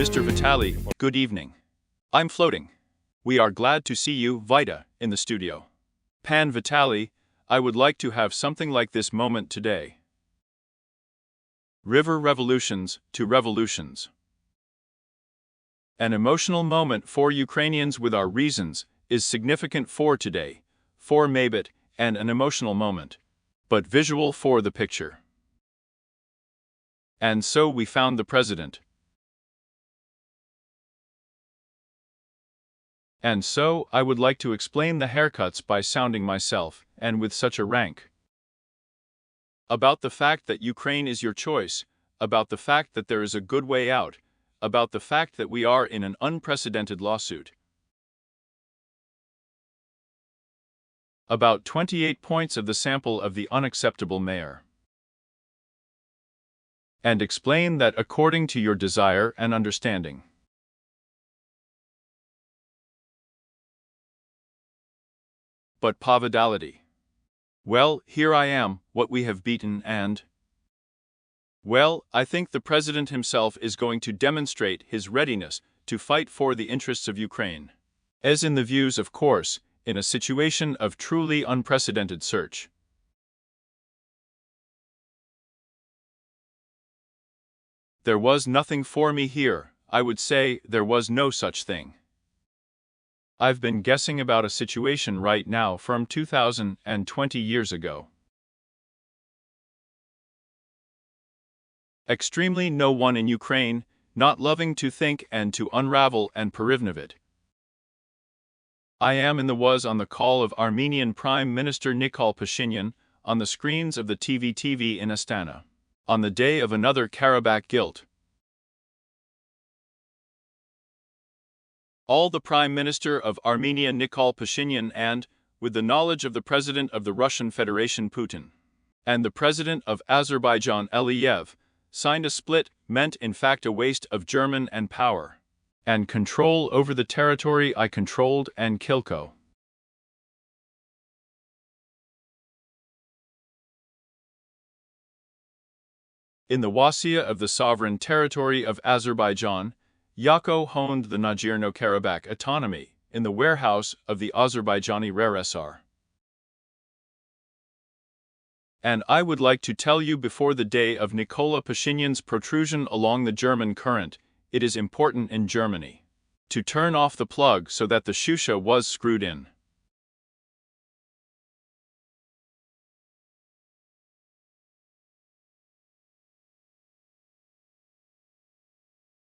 Mr. Vitaly, good evening. I'm floating. We are glad to see you, Vita, in the studio. Pan Vitaly, I would like to have something like this moment today. River revolutions to revolutions. An emotional moment for Ukrainians with our reasons is significant for today, for Maybit, and an emotional moment, but visual for the picture. And so we found the president. And so I would like to explain the haircuts by sounding myself, and with such a rank. About the fact that Ukraine is your choice, about the fact that there is a good way out, about the fact that we are in an unprecedented lawsuit. About 28 points of the sample of the unacceptable mayor. And explain that according to your desire and understanding. But pavidality. Well, here I am, what we have beaten and... Well, I think the president himself is going to demonstrate his readiness to fight for the interests of Ukraine. As in the views, of course, in a situation of truly unprecedented search. There was nothing for me here, I would say there was no such thing. I've been guessing about a situation right now from 2020 years ago. Extremely no one in Ukraine, not loving to think and to unravel and Perivnovit. I am in the was on the call of Armenian Prime Minister Nikol Pashinyan on the screens of the TV in Astana, on the day of another Karabakh guilt. All the Prime Minister of Armenia Nikol Pashinyan and, with the knowledge of the President of the Russian Federation Putin, and the President of Azerbaijan Aliyev, signed a split, meant in fact a waste of German and power, and control over the territory I controlled and Kilko. In the Wasia of the sovereign territory of Azerbaijan, Yako honed the Nagorno-Karabakh autonomy in the warehouse of the Azerbaijani RSR. And I would like to tell you before the day of Nikola Pashinyan's protrusion along the German current, it is important in Germany to turn off the plug so that the shusha was screwed in.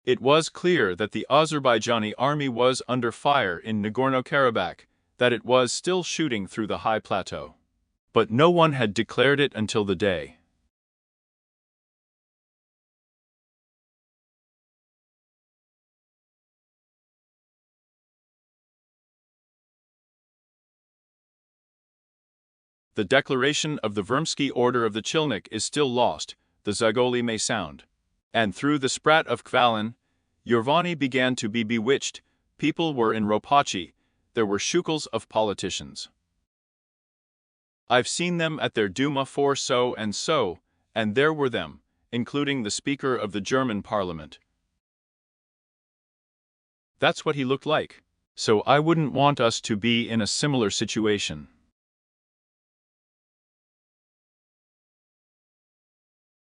It was clear that the Azerbaijani army was under fire in Nagorno-Karabakh, that it was still shooting through the high plateau. But no one had declared it until the day. The declaration of the Vermsky Order of the Chilnik is still lost, the Zagoli may sound. And through the sprat of Kvalin, Yervani began to be bewitched, people were in Ropachi, there were shukals of politicians. I've seen them at their Duma for so, and there were them, including the Speaker of the German Parliament. That's what he looked like, so I wouldn't want us to be in a similar situation.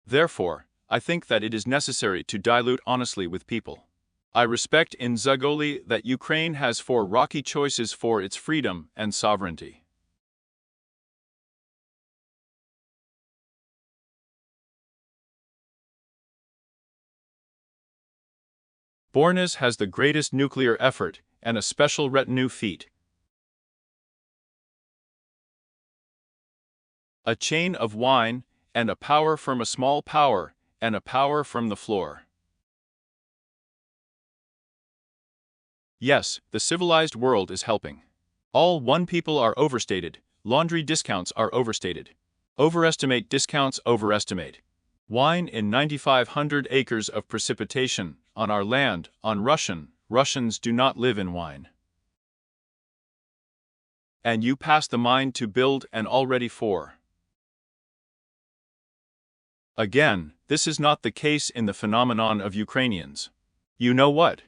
Therefore, I think that it is necessary to dilute honestly with people. I respect in Zagoli that Ukraine has 4 rocky choices for its freedom and sovereignty. Bornas has the greatest nuclear effort and a special retinue feat. A chain of wine, and a power from a small power, and a power from the floor. Yes, the civilized world is helping. All one people are overstated, laundry discounts are overstated. Overestimate discounts overestimate. Wine in 9,500 acres of precipitation, on our land, on Russians do not live in wine. And you pass the mind to build and already for. Again, this is not the case in the phenomenon of Ukrainians. You know what?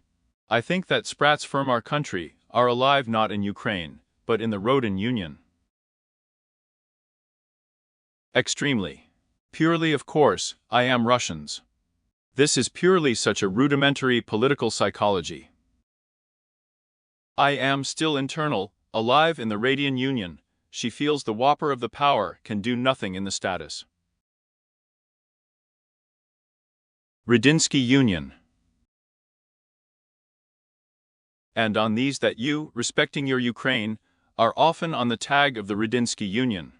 I think that sprats from our country are alive not in Ukraine, but in the Rhoden Union. Extremely. Purely, of course, I am Russians. This is purely such a rudimentary political psychology. I am still internal, alive in the Radian Union. She feels the whopper of the power can do nothing in the status. Radinsky Union. And on these that you, respecting your Ukraine, are often on the tag of the Radinsky Union.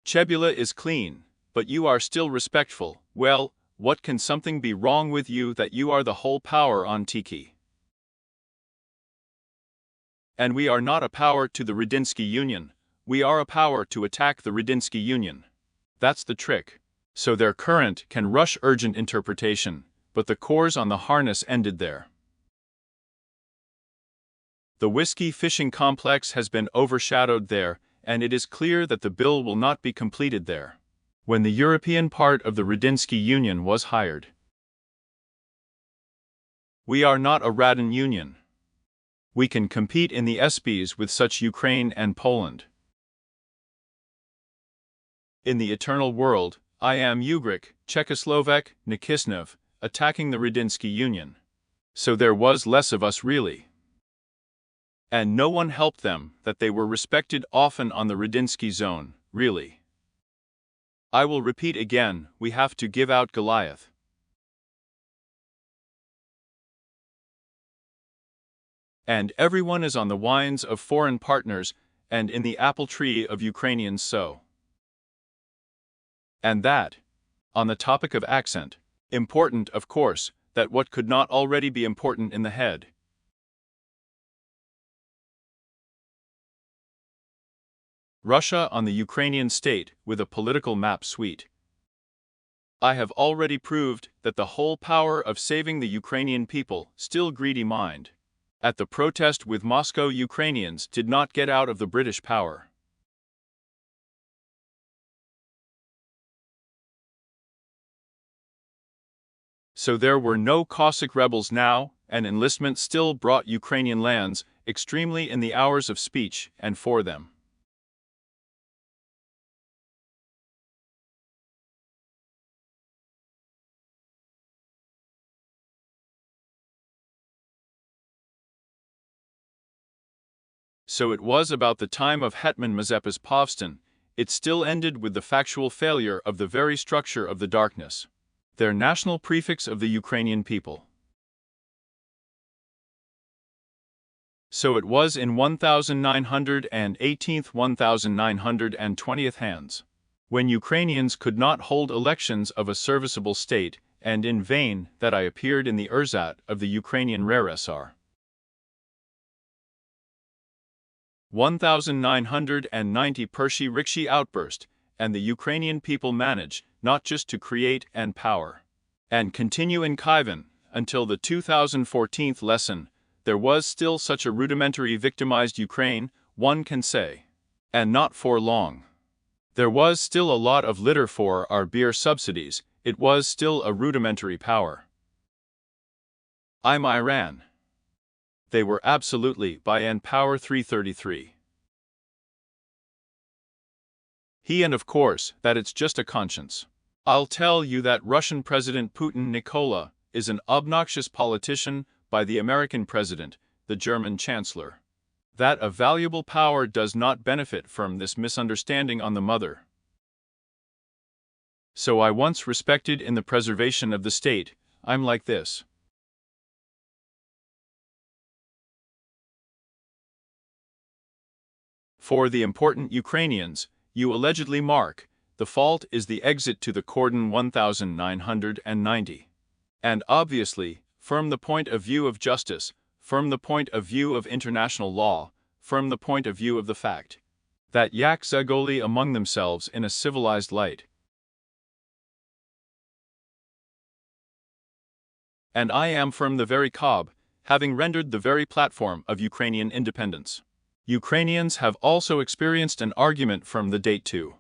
Chebula is clean, but you are still respectful. Well, what can something be wrong with you that you are the whole power on Tiki? And we are not a power to the Radinsky Union, we are a power to attack the Radinsky Union. That's the trick. So their current can rush urgent interpretation, but the cores on the harness ended there. The whiskey fishing complex has been overshadowed there, and it is clear that the bill will not be completed there. When the European part of the Radinsky Union was hired. We are not a Radin Union. We can compete in the ESPYs with such Ukraine and Poland. In the eternal world, I am Ugric, Czechoslovak, Nikisnev, attacking the Radinsky Union. So there was less of us really. And no one helped them, that they were respected often on the Radinsky zone, really. I will repeat again, we have to give out Goliath. And everyone is on the wines of foreign partners, and in the apple tree of Ukrainians so. And that, on the topic of accent, important of course, that what could not already be important in the head. Russia on the Ukrainian state with a political map suite. I have already proved that the whole power of saving the Ukrainian people, still greedy mind. At the protest with Moscow, Ukrainians did not get out of the British power. So there were no Cossack rebels now, and enlistment still brought Ukrainian lands, extremely in the hours of speech, and for them. So it was about the time of Hetman Mazepa's Povstan, it still ended with the factual failure of the very structure of the darkness. Their national prefix of the Ukrainian people. So it was in 1918th 1920th hands, when Ukrainians could not hold elections of a serviceable state, and in vain that I appeared in the Erzat of the Ukrainian RSR. 1990 Pershi Rikshi outburst, and the Ukrainian people manage not just to create and power, and continue in Kievan, until the 2014 lesson, there was still such a rudimentary victimized Ukraine, one can say. And not for long. There was still a lot of litter for our beer subsidies, it was still a rudimentary power. I'm Iran. They were absolutely by and power 333. He and of course that it's just a conscience. I'll tell you that Russian President Putin Nikola is an obnoxious politician by the American president, the German chancellor. That a valuable power does not benefit from this misunderstanding on the mother. So I once respected in the preservation of the state, I'm like this. For the important Ukrainians, you allegedly mark, the fault is the exit to the cordon 1990. And obviously, from the point of view of justice, from the point of view of international law, from the point of view of the fact that yak Zagoli among themselves in a civilized light. And I am from the very cob, having rendered the very platform of Ukrainian independence. Ukrainians have also experienced an argument from the date too.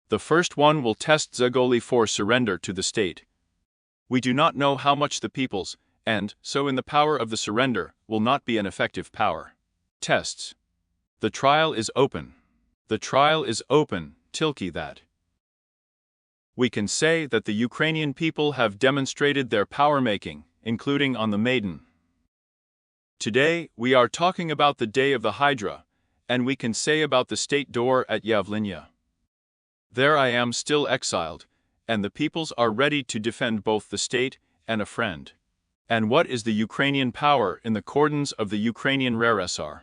The first one will test Zagoli for surrender to the state. We do not know how much the peoples, and so in the power of the surrender will not be an effective power. Tests. The trial is open. The trial is open, Tilky that. We can say that the Ukrainian people have demonstrated their power-making, including on the Maidan. Today, we are talking about the day of the Hydra, and we can say about the state door at Yavlinya. There I am still exiled, and the peoples are ready to defend both the state and a friend. And what is the Ukrainian power in the cordons of the Ukrainian RSR?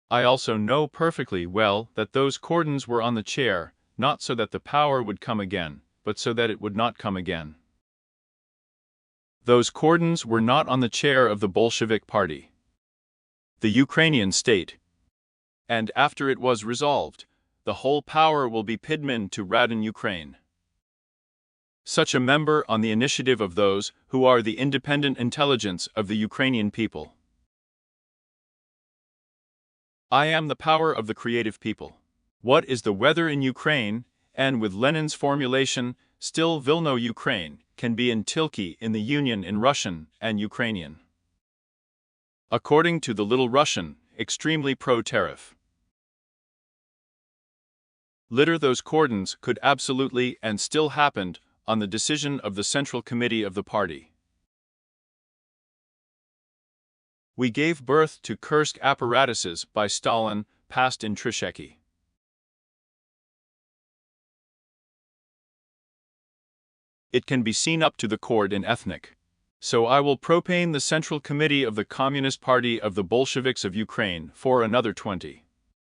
I also know perfectly well that those cordons were on the chair, not so that the power would come again, but so that it would not come again. Those cordons were not on the chair of the Bolshevik Party. The Ukrainian state. And after it was resolved, the whole power will be pidmin to Radin Ukraine. Such a member on the initiative of those who are the independent intelligence of the Ukrainian people. I am the power of the creative people. What is the weather in Ukraine, and with Lenin's formulation, still Vilno Ukraine, can be in Tilky in the Union in Russian and Ukrainian. According to the Little Russian, extremely pro-tariff. Later those cordons could absolutely and still happened on the decision of the Central Committee of the party. We gave birth to Kursk apparatuses by Stalin, passed in Trisheki. It can be seen up to the cord in ethnic. So I will propane the Central Committee of the Communist Party of the Bolsheviks of Ukraine for another 20.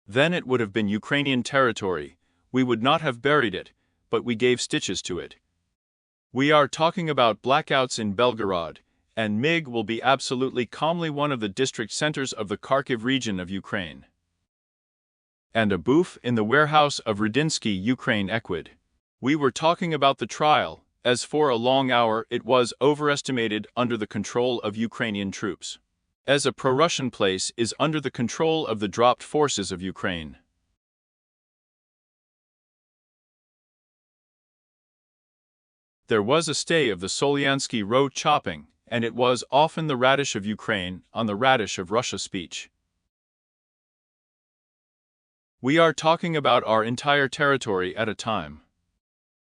Then it would have been Ukrainian territory, we would not have buried it, but we gave stitches to it. We are talking about blackouts in Belgorod, and MiG will be absolutely calmly one of the district centers of the Kharkiv region of Ukraine. And a boof in the warehouse of Rudinsky Ukraine Equid. We were talking about the trial, as for a long hour it was overestimated under the control of Ukrainian troops. As a pro-Russian place is under the control of the dropped forces of Ukraine. There was a stay of the Solyansky road chopping, and it was often the radish of Ukraine on the radish of Russia speech. We are talking about our entire territory at a time.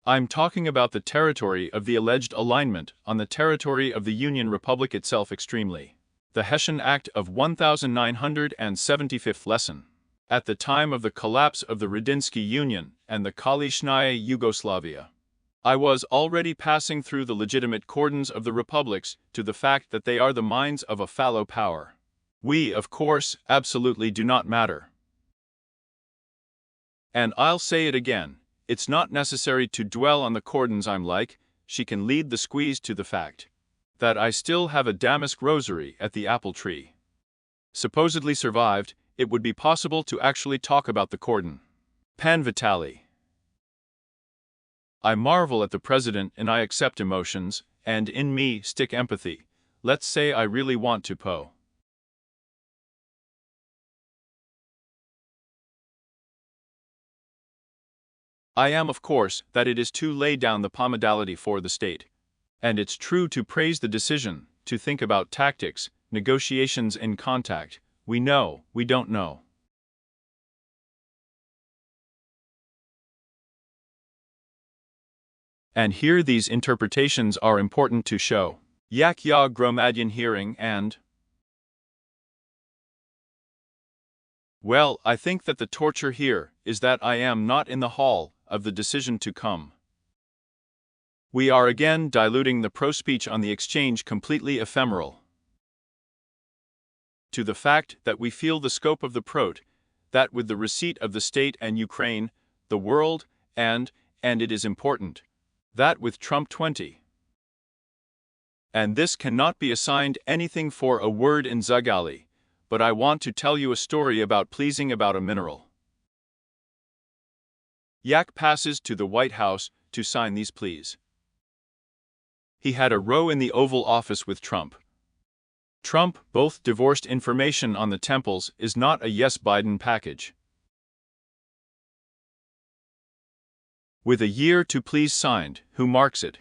I'm talking about the territory of the alleged alignment on the territory of the Union Republic itself extremely. The Hessian Act of 1975th lesson. At the time of the collapse of the Rudinsky Union and the Kalishnaya Yugoslavia. I was already passing through the legitimate cordons of the republics to the fact that they are the minds of a fallow power. We, of course, absolutely do not matter. And I'll say it again, it's not necessary to dwell on the cordons. I'm like, she can lead the squeeze to the fact that I still have a damask rosary at the apple tree. Supposedly survived, it would be possible to actually talk about the cordon. Pan Vitaly. I marvel at the president and I accept emotions, and in me stick empathy. Let's say I really want to po. I am of course that it is to lay down the pomodality for the state. And it's true to praise the decision, to think about tactics, negotiations in contact, we know, we don't know. And here these interpretations are important to show. Yak ya gromadyan hearing and... Well, I think that the torture here is that I am not in the hall of the decision to come. We are again diluting the pro-speech on the exchange completely ephemeral. To the fact that we feel the scope of the prot, that with the receipt of the state and Ukraine, the world, and it is important, that with Trump 20. And this cannot be assigned anything for a word in Zagali, but I want to tell you a story about pleasing about a mineral. Yak passes to the White House to sign these pleas. He had a row in the Oval Office with Trump. Trump both divorced information on the temples is not a yes Biden package. With a year to please signed, who marks it?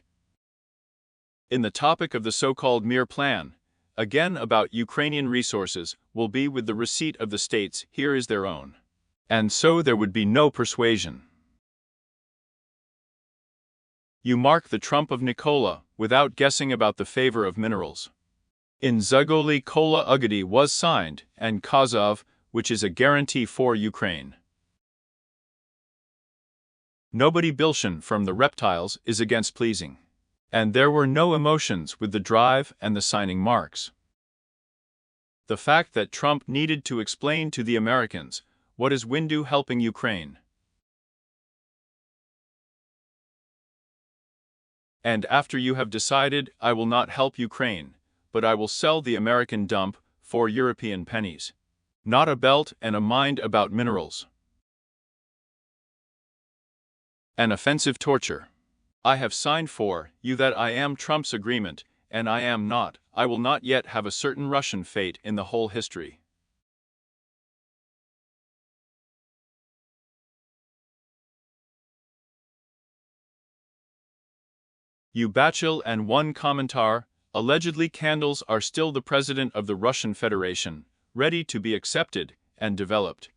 In the topic of the so-called Mir Plan, again about Ukrainian resources, will be with the receipt of the states, here is their own. And so there would be no persuasion. You mark the trump of Nikola, without guessing about the favor of minerals. In Zagoli Kola Ugadi was signed, and Kazov, which is a guarantee for Ukraine. Nobody Bilshin from the reptiles is against pleasing. And there were no emotions with the drive and the signing marks. The fact that Trump needed to explain to the Americans, what is Windu helping Ukraine? And after you have decided, I will not help Ukraine, but I will sell the American dump for European pennies. Not a belt and a mind about minerals. An offensive torture. I have signed for you that I am Trump's agreement, and I am not. I will not yet have a certain Russian fate in the whole history. You Bachil and one commentar, allegedly candles are still the president of the Russian Federation, ready to be accepted and developed.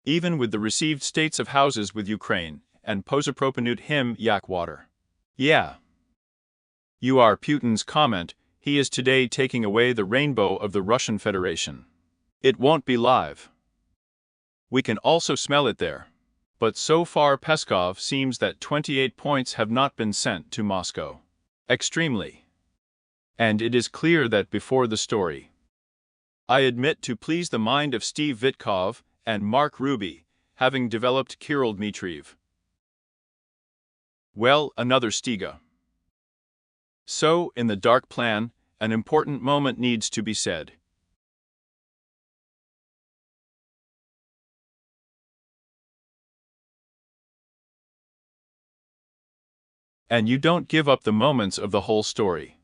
Even with the received states of houses with Ukraine, and posapropanut him yak water. Yeah. You are Putin's comment, he is today taking away the rainbow of the Russian Federation. It won't be live. We can also smell it there. But so far Peskov seems that 28 points have not been sent to Moscow. Extremely. And it is clear that before the story. I admit to please the mind of Steve Vitkov and Mark Ruby, having developed Kirill Dmitriev. Well, another Stiga. So, in the dark plan, an important moment needs to be said. And you don't give up the moments of the whole story.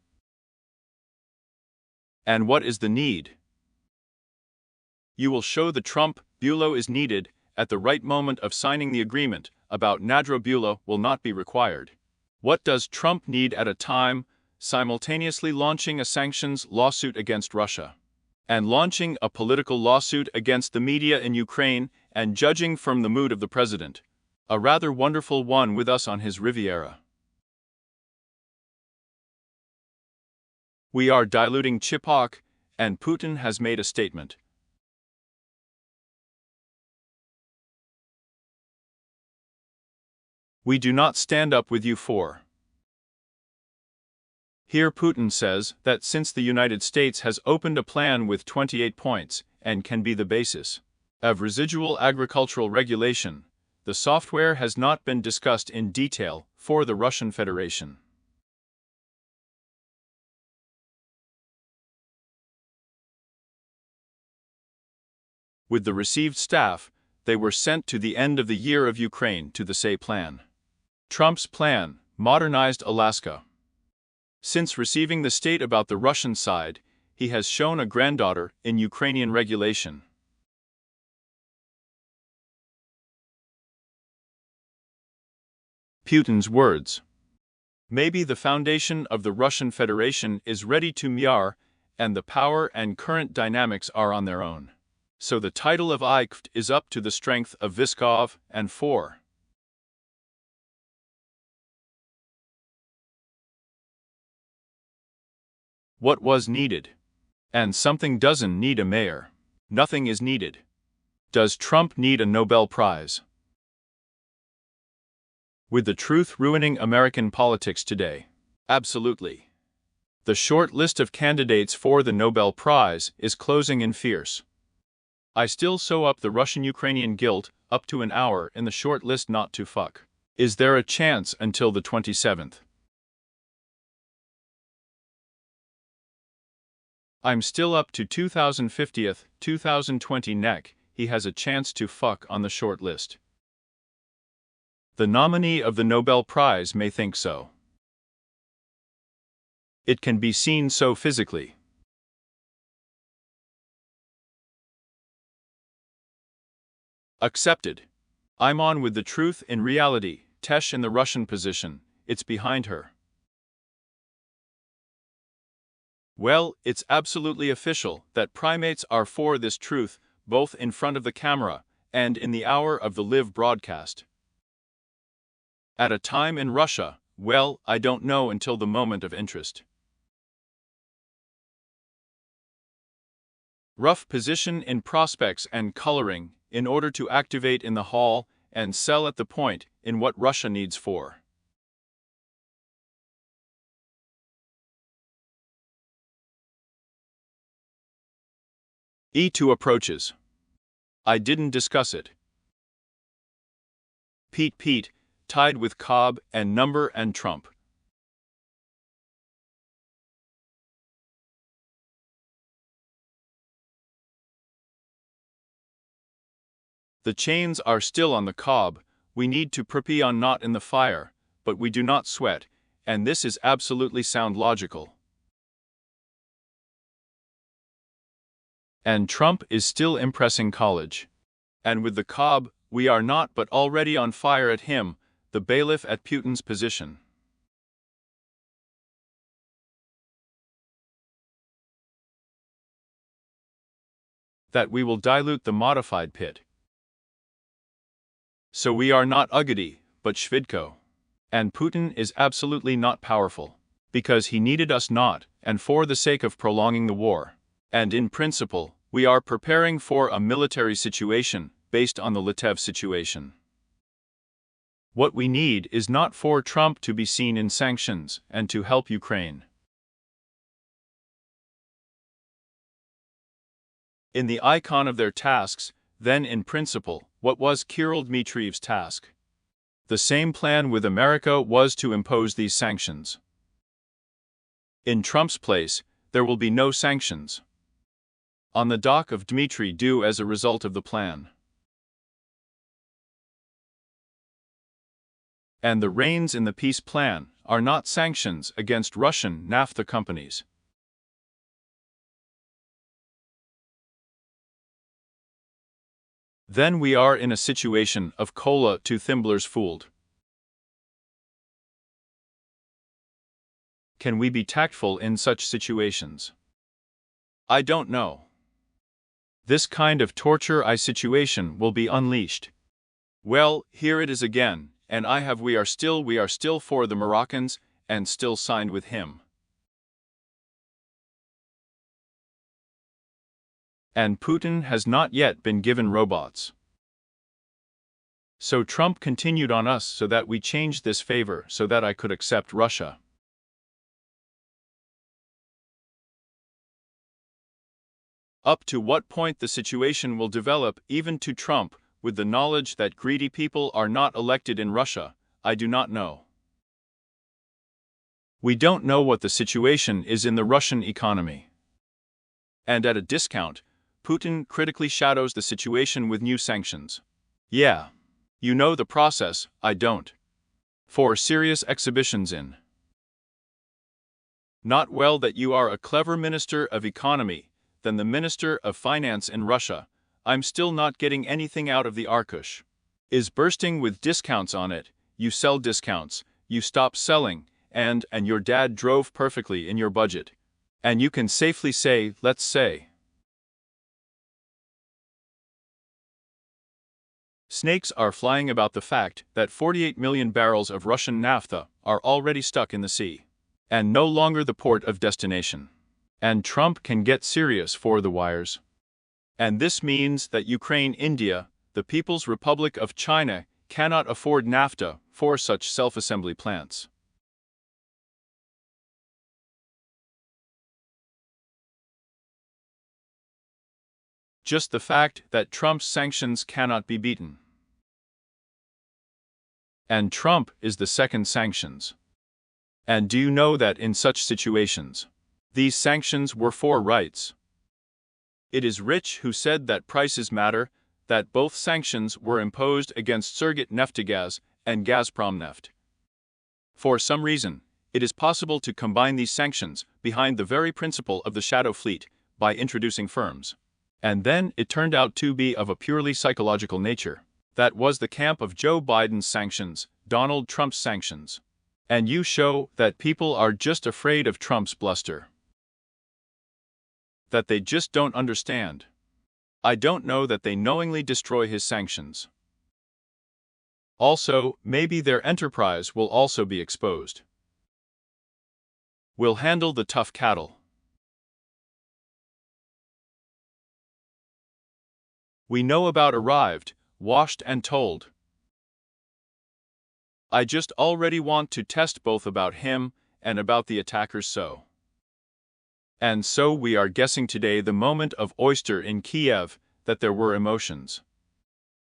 And what is the need? You will show the Trump Bulow is needed at the right moment of signing the agreement about Nadro Bulow will not be required. What does Trump need at a time simultaneously launching a sanctions lawsuit against Russia and launching a political lawsuit against the media in Ukraine and judging from the mood of the president, a rather wonderful one with us on his Riviera? We are diluting Chipok, and Putin has made a statement. We do not stand up with you for. Here Putin says that since the United States has opened a plan with 28 points and can be the basis of residual agricultural regulation, the software has not been discussed in detail for the Russian Federation. With the received staff, they were sent to the end of the year of Ukraine to the say plan. Trump's plan, modernized Alaska. Since receiving the state about the Russian side, he has shown a granddaughter in Ukrainian regulation. Putin's words. Maybe the foundation of the Russian Federation is ready to myar, and the power and current dynamics are on their own. So the title of IKFT is up to the strength of Viskov and 4. What was needed? And something doesn't need a mayor. Nothing is needed. Does Trump need a Nobel Prize? With the truth ruining American politics today? Absolutely. The short list of candidates for the Nobel Prize is closing in fierce. I still sew up the Russian-Ukrainian guilt up to an hour in the short list not to fuck. Is there a chance until the 27th? I'm still up to 2050th, 2020 neck, he has a chance to fuck on the short list. The nominee of the Nobel Prize may think so. It can be seen so physically. Accepted. I'm on with the truth in reality, Tesh in the Russian position, it's behind her. Well, it's absolutely official that primates are for this truth, both in front of the camera and in the hour of the live broadcast. At a time in Russia, well, I don't know until the moment of interest. Rough position in prospects and coloring, in order to activate in the hall and sell at the point in what Russia needs for. E2 approaches. I didn't discuss it. Pete, tied with Cobb and Number and Trump. The chains are still on the Cobb, we need to prepare on not in the fire, but we do not sweat, and this is absolutely sound logical. And Trump is still impressing college. And with the Cobb, we are not but already on fire at him, the bailiff at Putin's position. That we will dilute the modified pit. So we are not Ugadi, but Shvidko. And Putin is absolutely not powerful. Because he needed us not, and for the sake of prolonging the war. And in principle, we are preparing for a military situation, based on the Litev situation. What we need is not for Trump to be seen in sanctions, and to help Ukraine. In the icon of their tasks, then in principle, what was Kirill Dmitriev's task? The same plan with America was to impose these sanctions. In Trump's place, there will be no sanctions. On the dock of Dmitry due as a result of the plan. And the reins in the peace plan are not sanctions against Russian naphtha companies. Then we are in a situation of cola to thimblers fooled. Can we be tactful in such situations? I don't know. This kind of torture situation will be unleashed. Well, here it is again, and we are still for the Moroccans, and still signed with him. And Putin has not yet been given robots. So Trump continued on us so that we changed this favor so that I could accept Russia. Up to what point the situation will develop even to Trump, with the knowledge that greedy people are not elected in Russia, I do not know. We don't know what the situation is in the Russian economy. And at a discount, Putin critically shadows the situation with new sanctions. Yeah. You know the process, I don't. For serious exhibitions in. Not well that you are a clever minister of economy, than the minister of finance in Russia, I'm still not getting anything out of the Arkush. Is bursting with discounts on it, you sell discounts, you stop selling, and your dad drove perfectly in your budget. And you can safely say, let's say. Snakes are flying about the fact that 48 million barrels of Russian naphtha are already stuck in the sea, and no longer the port of destination. And Trump can get serious for the wires. And this means that Ukraine, India, the People's Republic of China, cannot afford naphtha for such self-assembly plants. Just the fact that Trump's sanctions cannot be beaten. And Trump is the second sanctions. And do you know that in such situations, these sanctions were for rights? It is Rich who said that prices matter, that both sanctions were imposed against Surgit Neftegaz and Gazprom Neft. For some reason, it is possible to combine these sanctions behind the very principle of the shadow fleet by introducing firms. And then it turned out to be of a purely psychological nature. That was the camp of Joe Biden's sanctions, Donald Trump's sanctions. And you show that people are just afraid of Trump's bluster. That they just don't understand. I don't know that they knowingly destroy his sanctions. Also, maybe their enterprise will also be exposed. We'll handle the tough cattle. We know about arrived, washed and told. I just already want to test both about him and about the attackers so. And so we are guessing today the moment of oyster in Kiev, that there were emotions.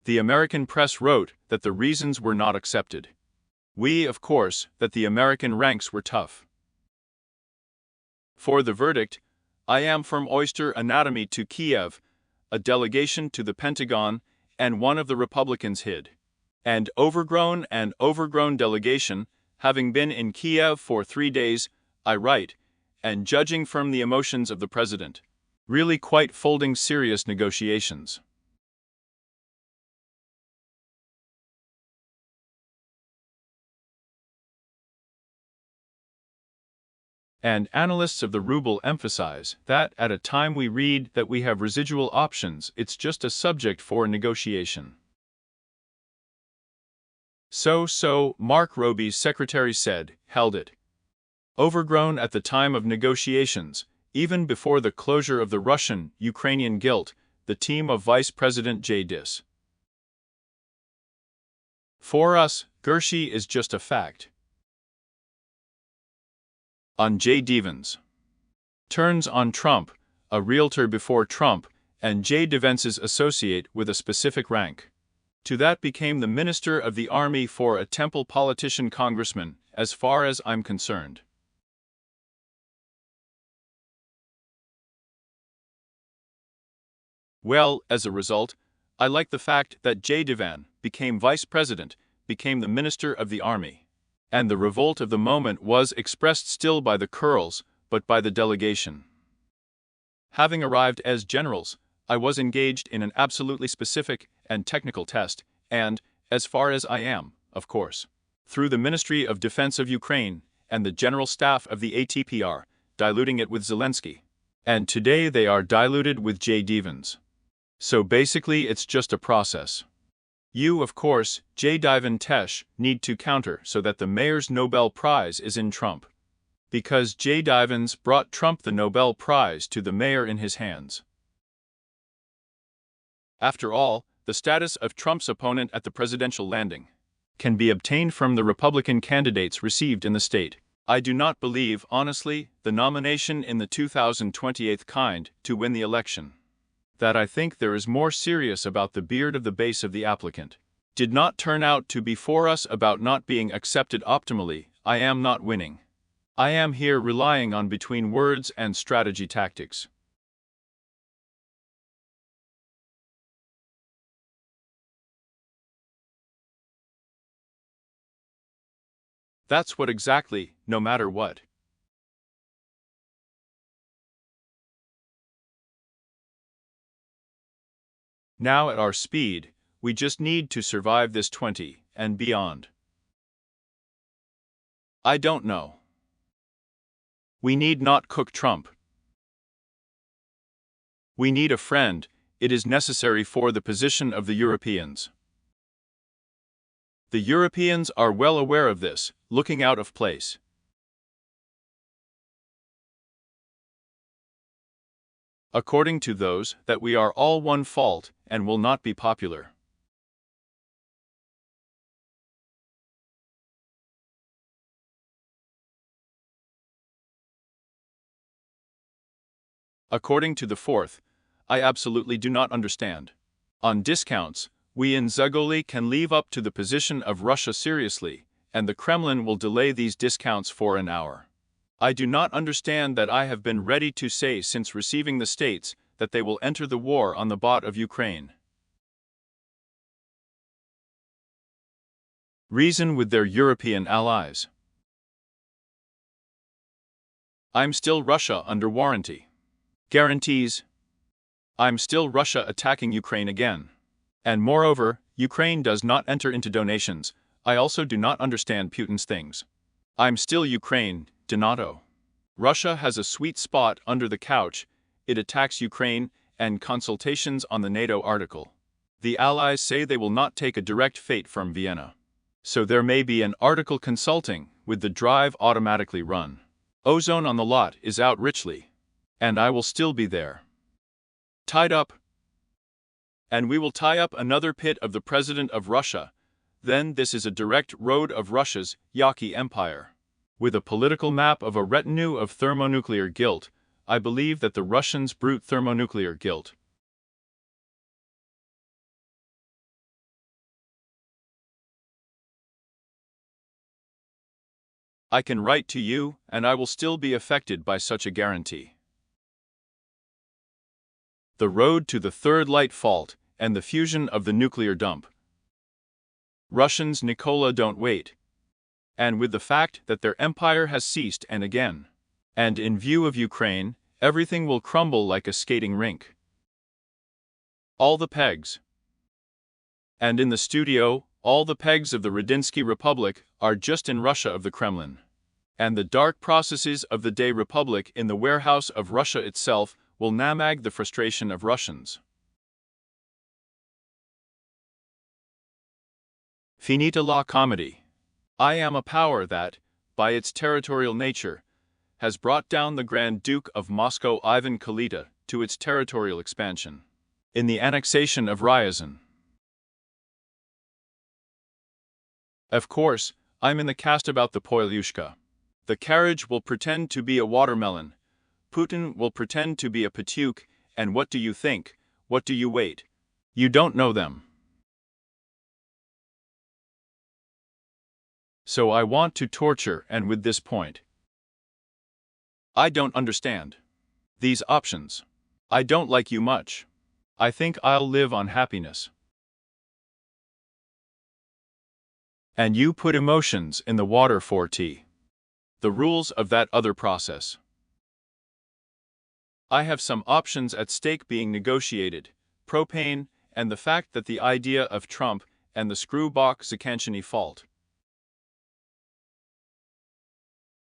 The American press wrote that the reasons were not accepted. We, of course, that the American ranks were tough. For the verdict, I am from oyster anatomy to Kiev, a delegation to the Pentagon, and one of the Republicans hid. And overgrown delegation, having been in Kiev for 3 days, I write, and judging from the emotions of the president, really quite folding serious negotiations. And analysts of the ruble emphasize that at a time we read that we have residual options, it's just a subject for negotiation. So, Mark Roby's secretary said, held it. Overgrown at the time of negotiations, even before the closure of the Russian-Ukrainian guilt, the team of Vice President J. Dis. For us, Gershi is just a fact. On J. Devens. Turns on Trump, a realtor before Trump, and J. Devens's associate with a specific rank. To that became the Minister of the Army for a temple politician congressman, as far as I'm concerned. Well, as a result, I like the fact that J. Devan became vice president, became the Minister of the Army. And the revolt of the moment was expressed still by the curls, but by the delegation. Having arrived as generals, I was engaged in an absolutely specific and technical test, and, as far as I am, of course, through the Ministry of Defense of Ukraine and the General Staff of the ATPR, diluting it with Zelensky. And today they are diluted with J. Devens. So basically it's just a process. You, of course, J. Divan Tesh, need to counter so that the mayor's Nobel Prize is in Trump. Because J. Divans brought Trump the Nobel Prize to the mayor in his hands. After all, the status of Trump's opponent at the presidential landing can be obtained from the Republican candidates received in the state. I do not believe, honestly, the nomination in the 2028 kind to win the election. That I think there is more serious about the beard of the base of the applicant. Did not turn out to be for us about not being accepted optimally. I am not winning. I am here relying on between words and strategy tactics. That's what exactly, no matter what. Now at our speed, we just need to survive this 20 and beyond. I don't know. We need not cook Trump. We need a friend. It is necessary for the position of the Europeans. The Europeans are well aware of this, looking out of place. According to those, that we are all one fault and will not be popular. According to the fourth, I absolutely do not understand. On discounts, we in Zagoli can leave up to the position of Russia seriously, and the Kremlin will delay these discounts for an hour. I do not understand that. I have been ready to say since receiving the states that they will enter the war on the bot of Ukraine. Reason with their European allies. I'm still Russia under warranty. Guarantees. I'm still Russia attacking Ukraine again. And moreover, Ukraine does not enter into donations. I also do not understand Putin's things. I'm still Ukraine, Donato. Russia has a sweet spot under the couch. it attacks Ukraine, and consultations on the NATO article. The Allies say they will not take a direct fate from Vienna. So there may be an article consulting, with the drive automatically run. Ozone on the lot is out richly. And I will still be there. Tied up. And we will tie up another pit of the President of Russia. Then this is a direct road of Russia's Yaki Empire. With a political map of a retinue of thermonuclear guilt, I believe that the Russians brute thermonuclear guilt. I can write to you, and I will still be affected by such a guarantee. The road to the third light fault, and the fusion of the nuclear dump. Russians, Nikola, don't wait. And with the fact that their empire has ceased and again. And in view of Ukraine, everything will crumble like a skating rink. All the pegs. And in the studio, all the pegs of the Radinsky Republic are just in Russia of the Kremlin. And the dark processes of the Day Republic in the warehouse of Russia itself will namag the frustration of Russians. Finita la comedy. I am a power that, by its territorial nature, has brought down the Grand Duke of Moscow Ivan Kalita to its territorial expansion. In the annexation of Ryazan. Of course, I'm in the cast about the Poilyushka. The carriage will pretend to be a watermelon. Putin will pretend to be a Patyuk, and what do you think? What do you wait? You don't know them. So I want to torture, and with this point. I don't understand. These options. I don't like you much. I think I'll live on happiness. And you put emotions in the water for tea. The rules of that other process. I have some options at stake being negotiated, propane, and the fact that the idea of Trump and the Screwbach Zakanchiny fault.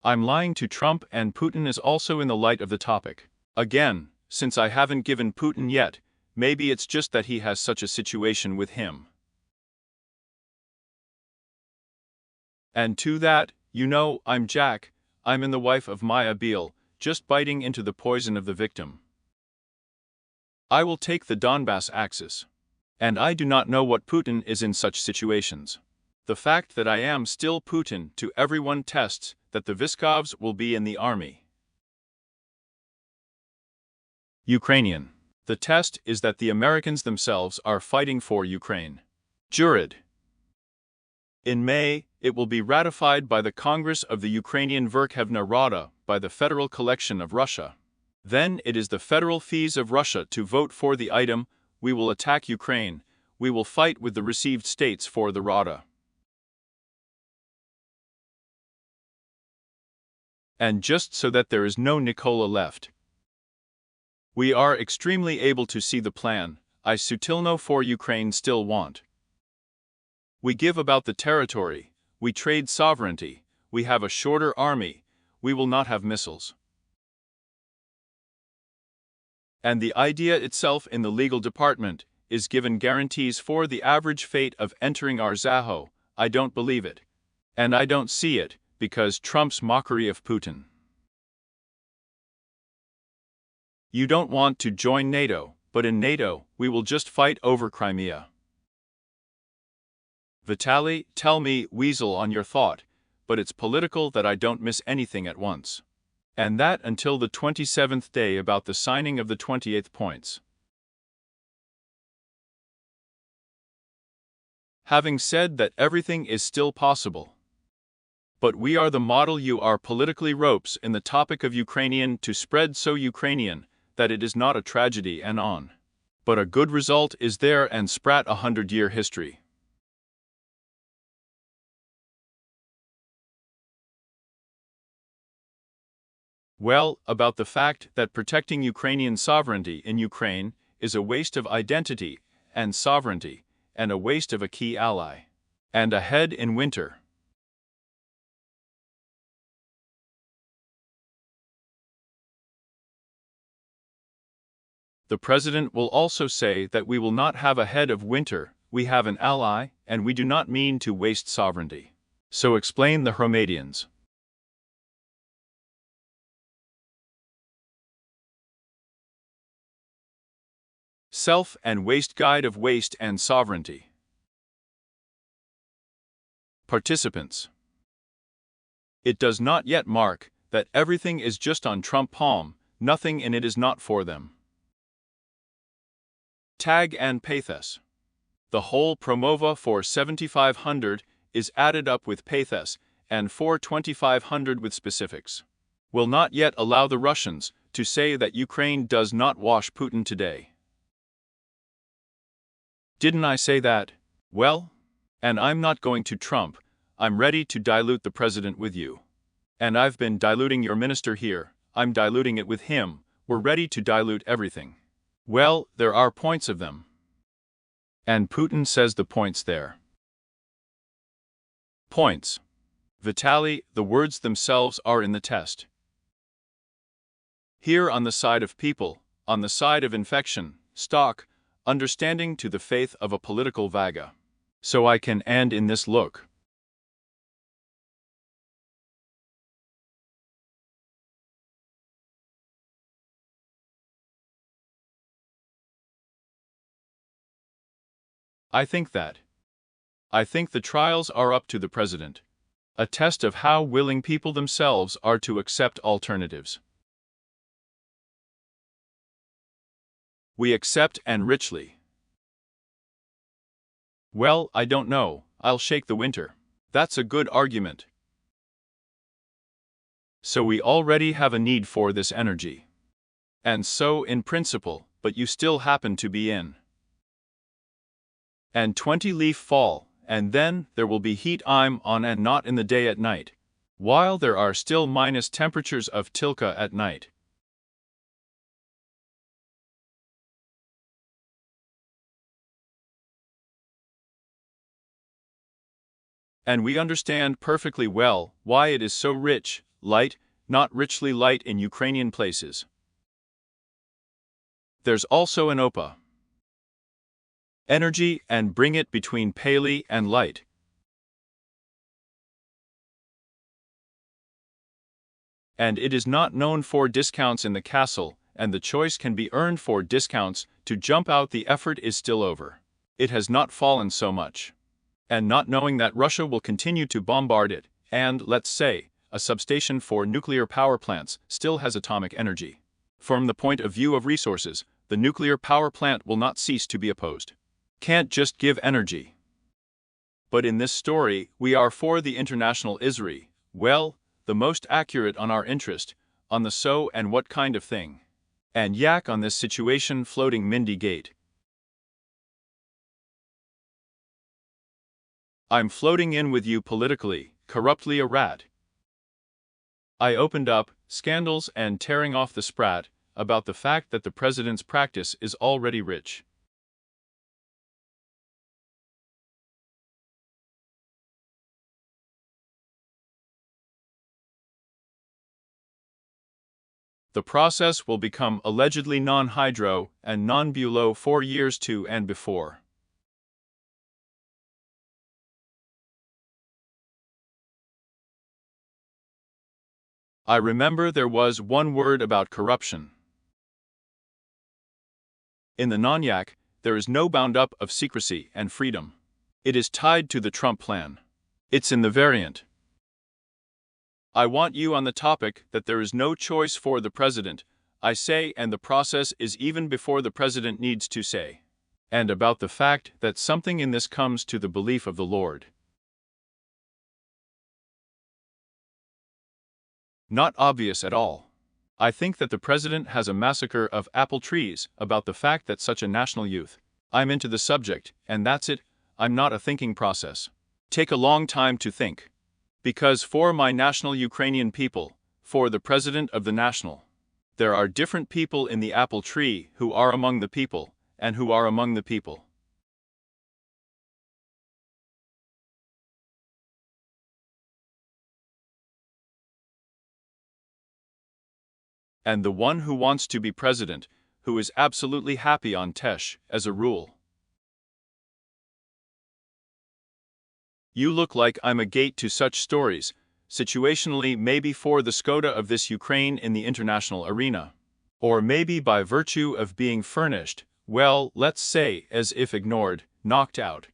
I'm lying to Trump, and Putin is also in the light of the topic. Again, since I haven't given Putin yet, maybe it's just that he has such a situation with him. And to that, you know, I'm Jack, I'm in the wife of Maya Beale, just biting into the poison of the victim. I will take the Donbass axis. And I do not know what Putin is in such situations. The fact that I am still Putin to everyone tests that the Viskovs will be in the army. Ukrainian. The test is that the Americans themselves are fighting for Ukraine. Jurid. In May, it will be ratified by the Congress of the Ukrainian Verkhovna Rada by the Federal Collection of Russia. Then it is the federal fees of Russia to vote for the item, we will attack Ukraine, we will fight with the received states for the Rada. And just so that there is no Nikola left. We are extremely able to see the plan, I sutilno for Ukraine still want. We give about the territory, we trade sovereignty, we have a shorter army, we will not have missiles. And the idea itself in the legal department is given guarantees for the average fate of entering our Zaho, I don't believe it. And I don't see it, because Trump's mockery of Putin. You don't want to join NATO, but in NATO, we will just fight over Crimea. Vitaly, tell me, weasel on your thought, but it's political that I don't miss anything at once. And that until the 27th day about the signing of the 28th points. Having said that everything is still possible. But we are the model you are politically ropes in the topic of Ukrainian to spread so Ukrainian that it is not a tragedy and on. But a good result is there and sprat 100-year history. Well, about the fact that protecting Ukrainian sovereignty in Ukraine is a waste of identity and sovereignty, and a waste of a key ally. And ahead in winter. The president will also say that we will not have a head of winter, we have an ally, and we do not mean to waste sovereignty. So explain the Hromadians. Self and Waste Guide of Waste and Sovereignty. Participants. It does not yet mark that everything is just on Trump palm, nothing in it is not for them. Tag and Pathos. The whole Promova for 7500 is added up with Pathos, and for 2500 with specifics. Will not yet allow the Russians to say that Ukraine does not wash Putin today. Didn't I say that? Well, and I'm not going to Trump, I'm ready to dilute the president with you. And I've been diluting your minister here, I'm diluting it with him, we're ready to dilute everything. Well, there are points of them. And Putin says the points there. Points. Vitaly, the words themselves are in the test. Here on the side of people, on the side of infection, stock, understanding to the faith of a political vaga. So I can end in this look. I think the trials are up to the president. A test of how willing people themselves are to accept alternatives. We accept and richly. Well, I don't know, I'll shake the winter. That's a good argument. So we already have a need for this energy. And so in principle, but you still happen to be in. And 20 leaf fall, and then there will be heat I'm on and not in the day at night. While there are still minus temperatures of Tilka at night. And we understand perfectly well why it is so rich, light, not richly light in Ukrainian places. There's also an OPA. Energy and bring it between paley and light. And it is not known for discounts in the castle, and the choice can be earned for discounts to jump out the effort is still over. It has not fallen so much. And not knowing that Russia will continue to bombard it, and, let's say, a substation for nuclear power plants still has atomic energy. From the point of view of resources, the nuclear power plant will not cease to be opposed. Can't just give energy. But in this story, we are for the international Israel, well, the most accurate on our interest, on the so and what kind of thing. And yak on this situation floating Mindy Gate. I'm floating in with you politically, corruptly a rat. I opened up, scandals and tearing off the sprat, about the fact that the president's practice is already rich. The process will become allegedly non-hydro and non-bulo 4 years to and before. I remember there was one word about corruption. In the non-yak, there is no bound up of secrecy and freedom. It is tied to the Trump plan. It's in the variant. I want you on the topic that there is no choice for the president, I say, and the process is even before the president needs to say. And about the fact that something in this comes to the belief of the Lord. Not obvious at all. I think that the president has a massacre of apple trees about the fact that such a national youth. I'm into the subject, and that's it, I'm not a thinking process. Take a long time to think. Because for my national Ukrainian people, for the president of the national, there are different people in the apple tree who are among the people, and who are among the people. And the one who wants to be president, who is absolutely happy on Tesh, as a rule. You look like I'm a gate to such stories, situationally maybe for the Skoda of this Ukraine in the international arena. Or maybe by virtue of being furnished, well, let's say, as if ignored, knocked out.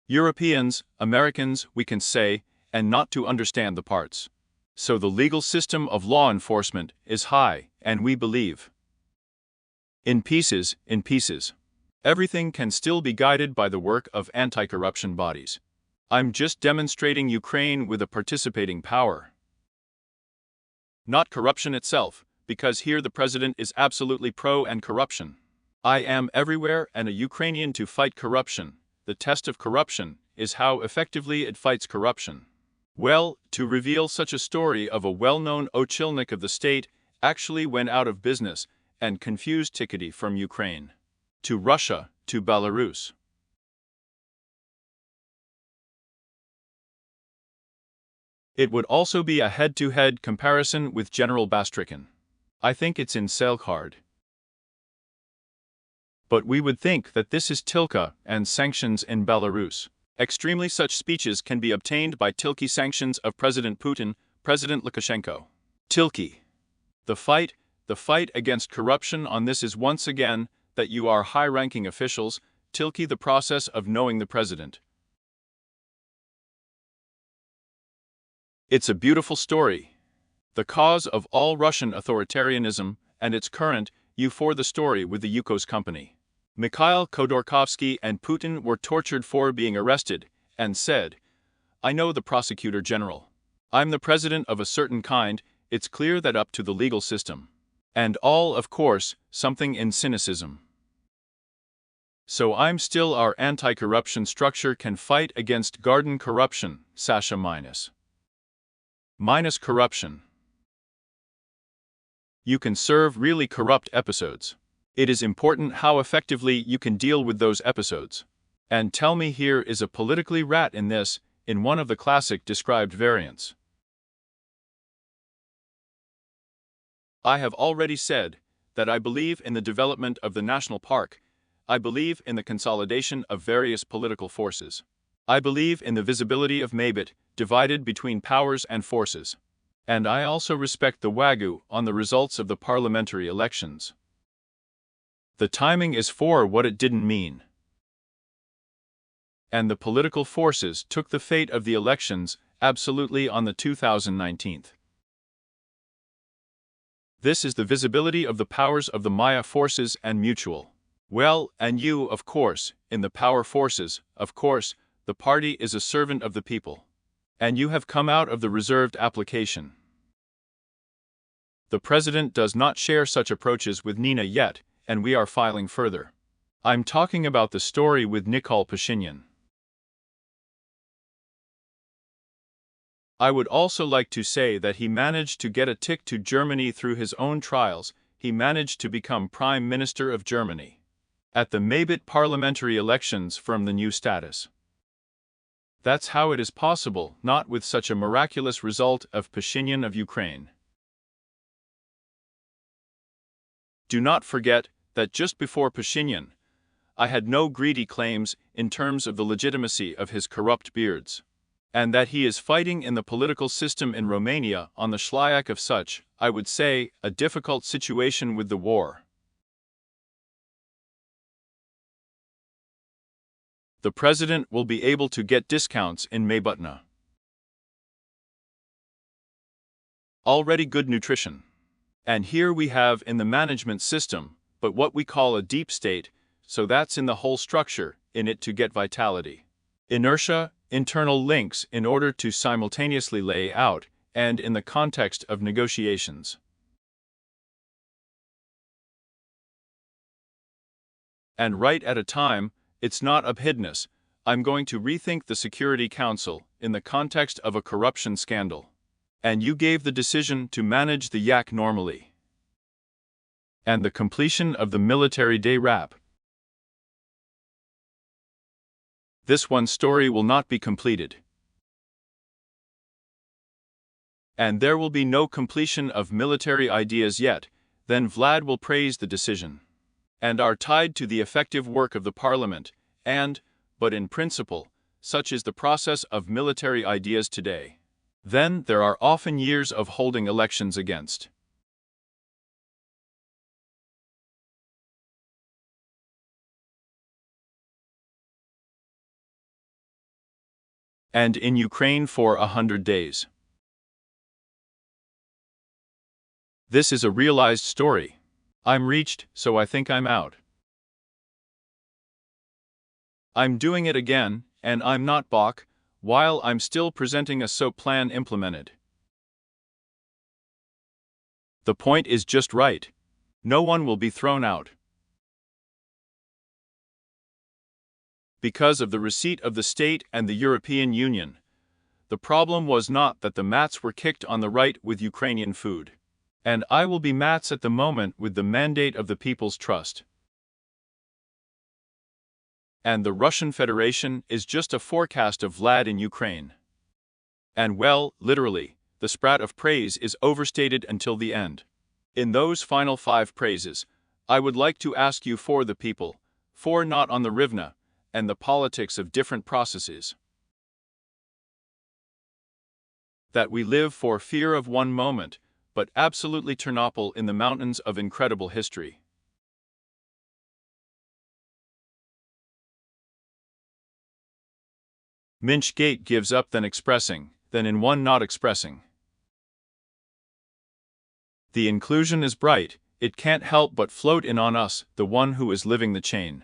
Europeans, Americans, we can say, and not to understand the parts. So the legal system of law enforcement is high, and we believe. In pieces. Everything can still be guided by the work of anti-corruption bodies. I'm just demonstrating Ukraine with a participating power. Not corruption itself, because here the president is absolutely pro-and-corruption. I am everywhere and a Ukrainian to fight corruption. The test of corruption is how effectively it fights corruption. Well, to reveal such a story of a well-known ochilnik of the state actually went out of business and confused Tikity from Ukraine to Russia to Belarus. It would also be a head-to-head comparison with General Bastrikin. I think it's in Selkhard. But we would think that this is Tilka and sanctions in Belarus. Extremely such speeches can be obtained by Tilky sanctions of President Putin, President Lukashenko. Tilky. The fight against corruption on this is once again that you are high-ranking officials, Tilky the process of knowing the president. It's a beautiful story. The cause of all Russian authoritarianism and its current, you for the story with the Yukos company. Mikhail Khodorkovsky and Putin were tortured for being arrested, and said, I know the prosecutor general. I'm the president of a certain kind, it's clear that up to the legal system. And all, of course, something in cynicism. So I'm still our anti-corruption structure can fight against garden corruption, Sasha minus corruption. You can serve really corrupt episodes. It is important how effectively you can deal with those episodes. And tell me here is a politically rat in this, in one of the classic described variants. I have already said that I believe in the development of the national park. I believe in the consolidation of various political forces. I believe in the visibility of Maybit, divided between powers and forces. And I also respect the Wagyu on the results of the parliamentary elections. The timing is for what it didn't mean. And the political forces took the fate of the elections absolutely on the 2019. This is the visibility of the powers of the Maya forces and mutual. Well, and you, of course, in the power forces, of course, the party is a servant of the people. And you have come out of the reserved application. The president does not share such approaches with Nina yet, and we are filing further. I'm talking about the story with Nikol Pashinyan. I would also like to say that he managed to get a tick to Germany through his own trials. He managed to become Prime Minister of Germany at the Maybit parliamentary elections from the new status. That's how it is possible, not with such a miraculous result of Pashinyan of Ukraine. Do not forget that just before Pashinyan, I had no greedy claims in terms of the legitimacy of his corrupt beards, and that he is fighting in the political system in Romania on the shlyak of such, I would say, a difficult situation with the war. The president will be able to get discounts in Maybutna. Already good nutrition. And here we have in the management system, but what we call a deep state, so that's in the whole structure, in it to get vitality. Inertia, internal links in order to simultaneously lay out, and in the context of negotiations. And right at a time, it's not abhidness, I'm going to rethink the Security Council in the context of a corruption scandal. And you gave the decision to manage the yak normally. And the completion of the military day wrap. This one story will not be completed. And there will be no completion of military ideas yet, then Vlad will praise the decision, and are tied to the effective work of the parliament, but in principle, such is the process of military ideas today. Then there are often years of holding elections against. And in Ukraine for 100 days. This is a realized story. I'm reached, so I think I'm out. I'm doing it again, and I'm not Bach, while I'm still presenting a SOAP plan implemented. The point is just right. No one will be thrown out. Because of the receipt of the state and the European Union. The problem was not that the mats were kicked on the right with Ukrainian food. And I will be mats at the moment with the mandate of the People's Trust. And the Russian Federation is just a forecast of Vlad in Ukraine. And well, literally, the sprat of praise is overstated until the end. In those final 5 praises, I would like to ask you for the people, for not on the Rivna, and the politics of different processes. That we live for fear of one moment, but absolutely Ternopil in the mountains of incredible history. Minch Gate gives up then expressing, then in one not expressing. The inclusion is bright, it can't help but float in on us, the one who is living the chain.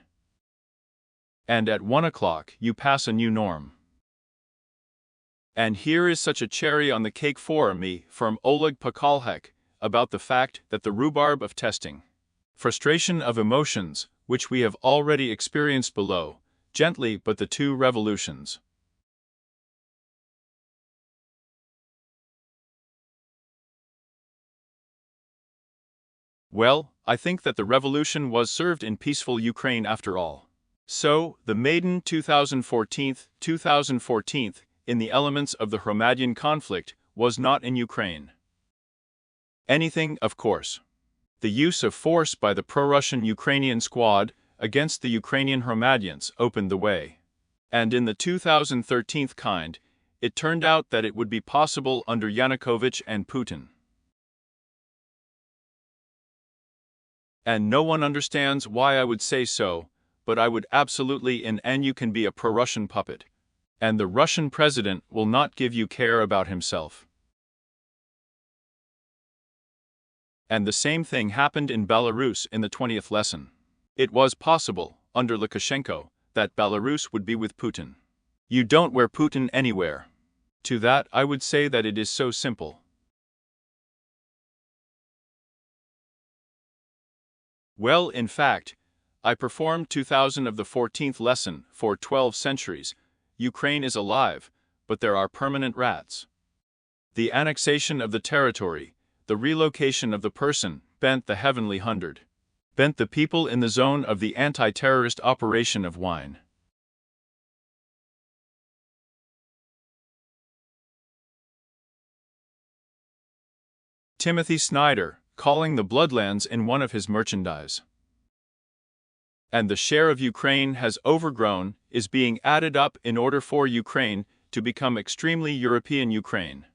And at 1 o'clock you pass a new norm. And here is such a cherry on the cake for me from Oleg Pakalhek about the fact that the rhubarb of testing, frustration of emotions, which we have already experienced below, gently but the 2 revolutions. Well, I think that the revolution was served in peaceful Ukraine after all. So, the maiden 2014 in the elements of the Hromadian conflict was not in Ukraine. Anything, of course. The use of force by the pro-Russian Ukrainian squad against the Ukrainian Hromadians opened the way. And in the 2013 kind, it turned out that it would be possible under Yanukovych and Putin. And no one understands why I would say so, but I would absolutely and you can be a pro-Russian puppet. And the Russian president will not give you care about himself. And the same thing happened in Belarus in the 20th lesson. It was possible, under Lukashenko, that Belarus would be with Putin. You don't wear Putin anywhere. To that I would say that it is so simple. Well, in fact, I performed 2000 of the 14th lesson for 12 centuries. Ukraine is alive, but there are permanent rats. The annexation of the territory, the relocation of the person, bent the heavenly 100. Bent the people in the zone of the anti-terrorist operation of wine. Timothy Snyder, calling the Bloodlands in one of his merchandise. And the share of Ukraine has overgrown, is being added up in order for Ukraine to become extremely European Ukraine.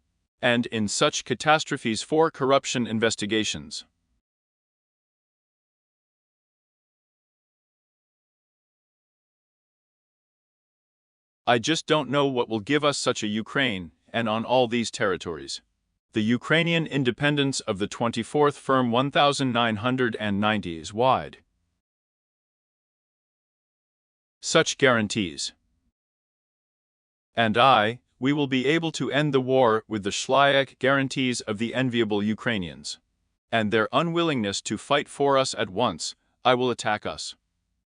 And in such catastrophes for corruption investigations. I just don't know what will give us such a Ukraine, and on all these territories. The Ukrainian independence of the 24th firm 1990 is wide. Such guarantees. And we will be able to end the war with the Shlyak guarantees of the enviable Ukrainians. And their unwillingness to fight for us at once, I will attack us.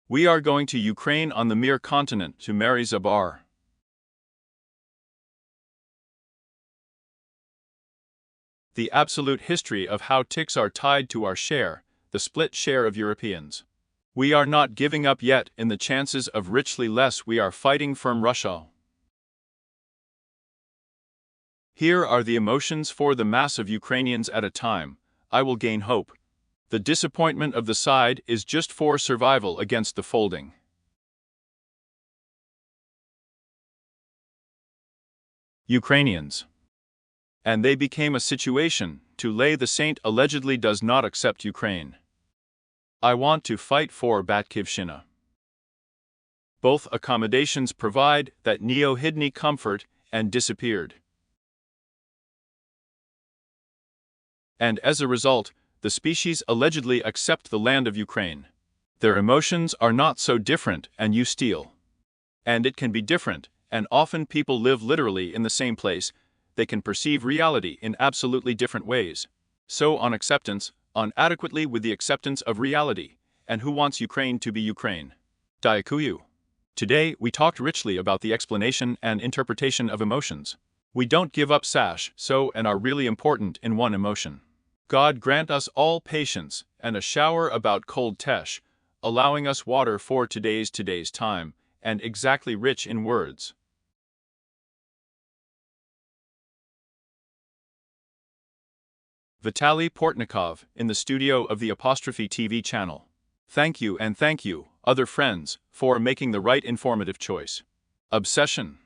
We are going to Ukraine on the Mir continent to marry Zabar. The absolute history of how ticks are tied to our share, the split share of Europeans. We are not giving up yet in the chances of richly less we are fighting from Russia. Here are the emotions for the mass of Ukrainians at a time. I will gain hope. The disappointment of the side is just for survival against the folding. Ukrainians. And they became a situation to lay the saint allegedly does not accept Ukraine. I want to fight for Batkivshina. Both accommodations provide that neo-hidny comfort and disappeared. And as a result, the species allegedly accept the land of Ukraine. Their emotions are not so different, and you steal. And it can be different, and often people live literally in the same place. They can perceive reality in absolutely different ways. So on acceptance, on adequately with the acceptance of reality, and who wants Ukraine to be Ukraine? Diakuyu. Today we talked richly about the explanation and interpretation of emotions. We don't give up sash, so and are really important in one emotion. God grant us all patience and a shower about cold tesh, allowing us water for today's time, and exactly rich in words. Vitaly Portnikov in the studio of the Apostrophe TV channel. Thank you and thank you, other friends, for making the right informative choice. Obsession.